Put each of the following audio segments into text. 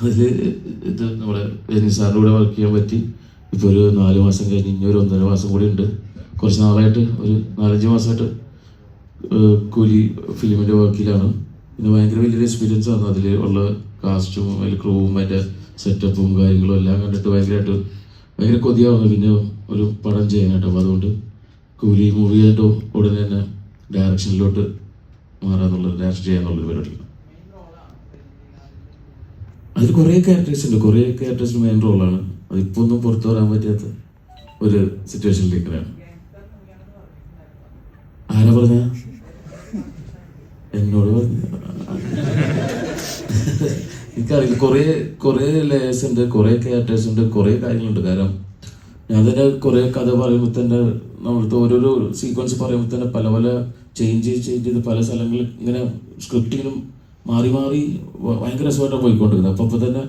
അതിൽ ഇത് നമ്മുടെ നിസാറിൻ്റെ കൂടെ വർക്ക് ചെയ്യാൻ പറ്റി. ഇപ്പോൾ ഒരു 4 മാസം കഴിഞ്ഞ് ഇനി ഒരു 1.5 മാസം കൂടി ഉണ്ട്. കുറച്ച് നാളായിട്ട് ഒരു 4-5 മാസമായിട്ട് കൂലി ഫിലിമിൻ്റെ വർക്കിലാണ്. പിന്നെ ഭയങ്കര വലിയൊരു എക്സ്പീരിയൻസ് ആണ്. അതിൽ ഉള്ള കാസ്റ്റും അതിൽ ക്രൂവും അതിൻ്റെ സെറ്റപ്പും കാര്യങ്ങളും എല്ലാം കണ്ടിട്ട് ഭയങ്കര കൊതിയാവുന്നു പിന്നെ ഒരു പടം ചെയ്യാനായിട്ട്. അപ്പോൾ അതുകൊണ്ട് കൂലി മൂവി ആയിട്ട് ഉടനെ തന്നെ ഡയറക്ഷനിലോട്ട് ഡയറക്ഷൻ ചെയ്യാന്നുള്ളൊരു പരിപാടിയാണ്. അതിൽ കുറേ ക്യാരക്ടേഴ്സ് ഉണ്ട്. കുറേ ക്യാരക്ടേഴ്സിന് മെയിൻ റോളാണ്. അതിപ്പോൾ ഒന്നും പുറത്തു വരാൻ പറ്റാത്ത ഒരു സിറ്റുവേഷനിലേക്കാണ്. ആരാ പറഞ്ഞ? എന്നോട് പറഞ്ഞ എനിക്കറിയില്ല. കുറേ ലേയേഴ്സ് ഉണ്ട്, കുറേ ക്യാരക്ടേഴ്സ് ഉണ്ട്, കുറേ കാര്യങ്ങളുണ്ട്. കാരണം ഞാൻ തന്നെ കുറേ കഥ പറയുമ്പോൾ തന്നെ നമ്മളടുത്ത് ഓരോരോ സീക്വൻസ് പറയുമ്പോൾ തന്നെ പല ചേഞ്ച് ചെയ്ത് പല സ്ഥലങ്ങളിൽ ഇങ്ങനെ സ്ക്രിപ്റ്റിങ്ങിനും മാറി ഭയങ്കര രസമായിട്ടാണ് പോയിക്കൊണ്ടിരുന്നത്. അപ്പോൾ തന്നെ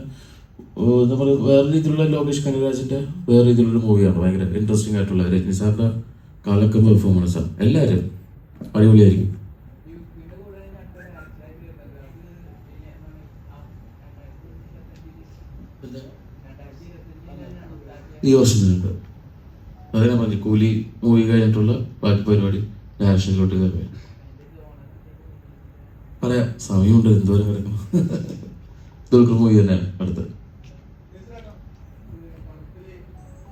എന്താ പറയുക, വേറെ രീതിയിലുള്ള ലോകേഷ് കനകരാജിൻ്റെ വേറെ രീതിയിലുള്ള മൂവിയാണ്. ഭയങ്കര ഇൻട്രസ്റ്റിംഗ് ആയിട്ടുള്ള രജനി സാറിൻ്റെ കാലൊക്കെ പെർഫോമൻസാണ്. എല്ലാവരും അടിപൊളിയായിരിക്കും. ഈ വർഷം ഉണ്ട്. അതിനെ പറഞ്ഞു കൂലി മൂവി കഴിഞ്ഞിട്ടുള്ള ബാക്കി പരിപാടി ഡയറക്ഷനിലോട്ട് കയറി പറയാം. സമയമുണ്ട്, എന്തോരം കിടക്കണം. ദുൽഖർ മൂവി തന്നെയാണ് അടുത്ത്.